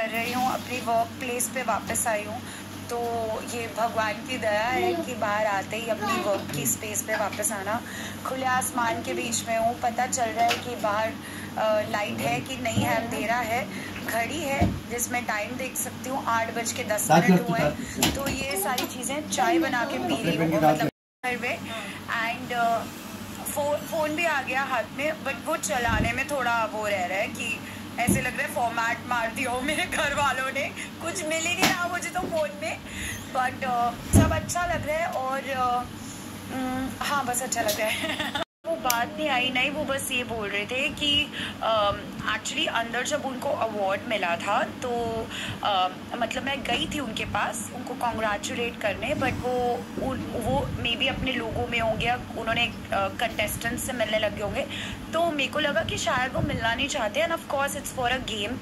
कर रही हूँ, अपनी वर्क प्लेस पे वापस आई हूँ। तो ये भगवान की दया है कि बाहर आते ही अपनी वर्क की स्पेस पे वापस आना। खुले आसमान के बीच में हूँ, पता चल रहा है कि बाहर लाइट है कि नहीं है, अंधेरा है। घड़ी है जिसमें टाइम देख सकती हूँ 8:10 हुए। तो ये सारी चीज़ें चाय बना के पी रही हूँ मतलब घर में। एंड फ़ोन भी आ गया हाथ में, बट वो चलाने में थोड़ा वो रह रहा है कि ऐसे लग रहा है फॉर्मेट मार दिया हो मेरे घर वालों ने, कुछ मिल ही नहीं रहा मुझे तो फ़ोन में। बट सब अच्छा लग रहा है और हाँ बस अच्छा लग रहा है। वो बात नहीं आई नहीं, वो बस ये बोल रहे थे कि एक्चुअली अंदर जब उनको अवार्ड मिला था तो मतलब मैं गई थी उनके पास उनको कॉन्ग्रेचुलेट करने, बट वो मे बी अपने लोगों में होंगे, उन्होंने कंटेस्टेंट से मिलने लगे होंगे। तो मेरे को लगा कि शायद वो मिलना नहीं चाहते, end of course it's for a game,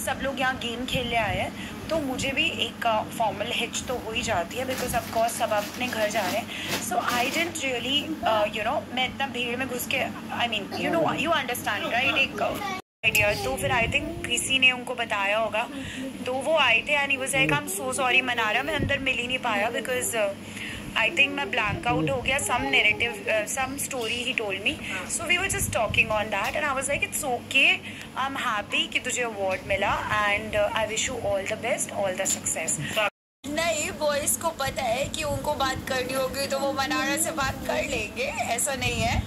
सब लोग यहाँ गेम खेलने आए हैं। तो मुझे भी एक फॉर्मल हिच तो हो ही जाती है, बिकॉज ऑफ कोर्स सब अपने घर जा रहे हैं। So I didn't really you know, मैं इतना भीड़ में घुस के, I mean you know you understand right, एक आइडिया। तो फिर आई थिंक किसी ने उनको बताया होगा, तो वो आए थे and he was like I am so sorry Mannara, मैं अंदर मिल ही नहीं पाया बिकॉज I think मैं blank out हो गया, some narrative, some story he told me. So we were just talking on that and I was like it's okay, I'm happy कि तुझे award मिला and I wish you all the best, all the success. नहीं, boys को पता है कि उनको बात करनी होगी तो वो मनारा से बात कर लेंगे, ऐसा नहीं है।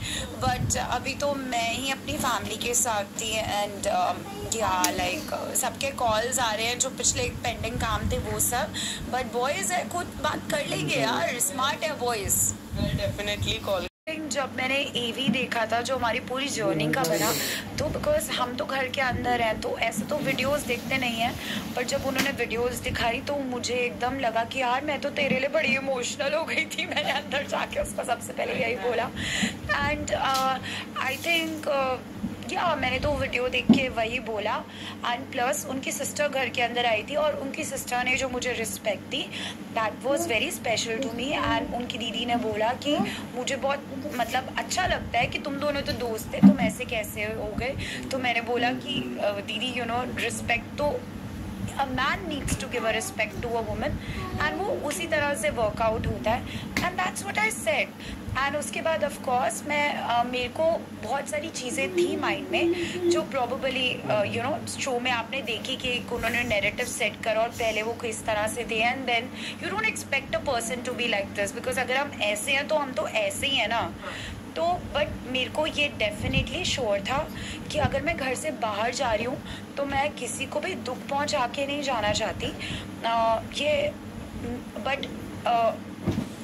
बट अभी तो मैं ही अपनी फैमिली के साथ थी एंड या लाइक सबके कॉल्स आ रहे हैं जो पिछले पेंडिंग काम थे वो सब। बट बॉयज़ है, खुद बात कर लेंगे यार, स्मार्ट है बॉयज़। Definitely call. जब मैंने एवी देखा था जो हमारी पूरी जर्नी का बना, तो बिकॉज हम तो घर के अंदर हैं तो ऐसे तो वीडियोस देखते नहीं हैं, पर जब उन्होंने वीडियोस दिखाई तो मुझे एकदम लगा कि यार मैं तो तेरे लिए बड़ी इमोशनल हो गई थी। मैंने अंदर जाके उसको सबसे पहले यही बोला एंड आई थिंक या मैंने तो वीडियो देख के वही बोला। एंड प्लस उनकी सिस्टर घर के अंदर आई थी और उनकी सिस्टर ने जो मुझे रिस्पेक्ट दी, that was very special to me. And उनकी दीदी ने बोला कि मुझे बहुत मतलब अच्छा लगता है कि तुम दोनों तो दोस्त थे, तुम ऐसे कैसे हो गए। तो मैंने बोला कि दीदी यू नो रिस्पेक्ट तो a man needs to give a respect to a woman and वो उसी तरह से वर्कआउट होता है and that's what I said। And उसके बाद ऑफ कोर्स मैं मेरे को बहुत सारी चीज़ें थी माइंड में जो प्रॉबेबली यू नो शो में आपने देखी कि उन्होंने नैरेटिव सेट करा और पहले वो किस तरह से थे and then you don't expect a person to be like this, because अगर हम ऐसे हैं तो हम तो ऐसे ही हैं ना। तो बट मेरे को ये डेफिनेटली श्योर था कि अगर मैं घर से बाहर जा रही हूँ तो मैं किसी को भी दुख पहुँचा के नहीं जाना चाहती। ये बट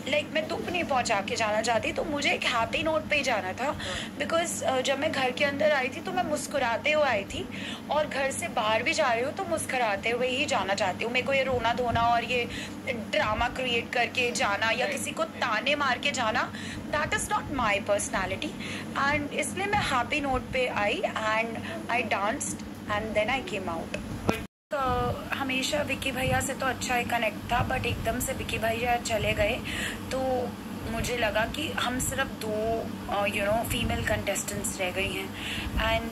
लाइक मैं दुख नहीं पहुंचा के जाना चाहती, तो मुझे एक हैप्पी नोट पे ही जाना था। बिकॉज जब मैं घर के अंदर आई थी तो मैं मुस्कुराते हुए आई थी और घर से बाहर भी जा रही हूँ तो मुस्कुराते हुए ही जाना चाहती हूँ। मेरे को ये रोना धोना और ये ड्रामा क्रिएट करके जाना या किसी को ताने मार के जाना, that is not my personality. And इसलिए मैं हैप्पी नोट पे I and I danced and then I came out. हमेशा विक्की भैया से तो अच्छा ही कनेक्ट था, बट एकदम से विक्की भैया चले गए तो मुझे लगा कि हम सिर्फ दो यू नो फीमेल कंटेस्टेंट्स रह गई हैं। एंड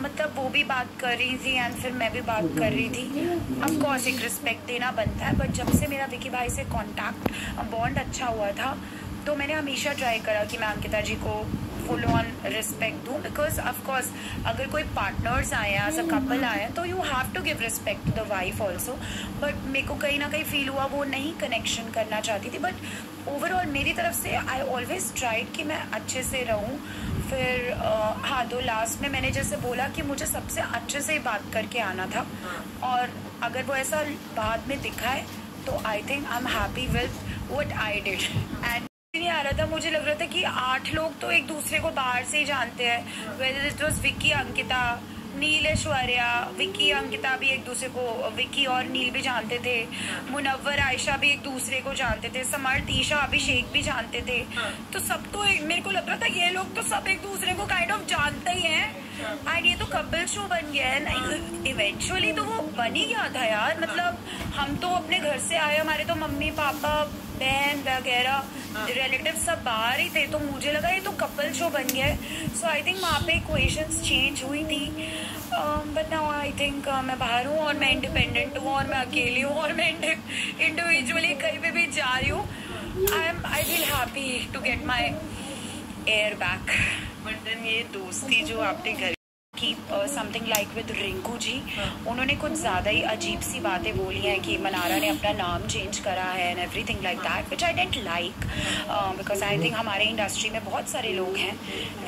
मतलब वो भी बात कर रही थी एंड फिर मैं भी बात कर रही थी। ऑफ कोर्स एक रिस्पेक्ट देना बनता है, बट जब से मेरा विक्की भाई से कांटेक्ट बॉन्ड अच्छा हुआ था तो मैंने हमेशा ट्राई करा कि मैं अंकिता जी को फुल ऑन रिस्पेक्ट दूँ। बिकॉज ऑफकोर्स अगर कोई पार्टनर्स आए हैं एज अ कपल आए हैं तो you have to give respect to the wife also. But मेरे को कहीं ना कहीं फील हुआ वो नहीं कनेक्शन करना चाहती थी। बट ओवरऑल मेरी तरफ से आई ऑलवेज ट्राइड कि मैं अच्छे से रहूँ। फिर हाँ, तो लास्ट में मैंने जैसे बोला कि मुझे सबसे अच्छे से ही बात करके आना था, और अगर वो ऐसा बाद में दिखाए तो I think I am happy with what I did. And नहीं आ रहा था, मुझे लग रहा था कि 8 लोग तो एक दूसरे को बाहर से ही जानते हैं, whether it was Vicky, Ankita, Neel, Aishwarya. Vicky Ankita भी एक दूसरे को, विक्की और नील भी जानते थे, मुनव्वर आयशा भी एक दूसरे को जानते थे, समर्थ, ईशा, अभिषेक भी जानते थे। तो सब तो मेरे को लग रहा था ये लोग तो सब एक दूसरे को काइंड ऑफ जानते ही हैं एंड ये तो कपल शो बन गया है। इवेंचुअली तो वो बन ही गया था यार। मतलब हम तो अपने घर से आए, हमारे तो मम्मी पापा बहन वगैरह रिलेटिव सब बाहर ही थे, तो मुझे लगा ये तो कपल शो बन गया है। सो आई थिंक वहाँ पे इक्वेशंस चेंज हुई थी। बट नाउ आई थिंक मैं बाहर हूँ और मैं इंडिपेंडेंट हूँ और मैं अकेली हूँ और मैं इंडिविजुअली कहीं पे भी जा रही हूँ. I feel happy to get my air back. But then ये दोस्ती जो आपने घर की something like with Rinku ji, उन्होंने कुछ ज़्यादा ही अजीब सी बातें बोली हैं कि मनारा ने अपना नाम चेंज करा है and everything like that, which I don't like, because I think हमारे इंडस्ट्री में बहुत सारे लोग हैं.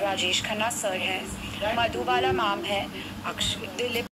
राजेश खन्ना सर हैं, मधुबाला मैम है, दिलीप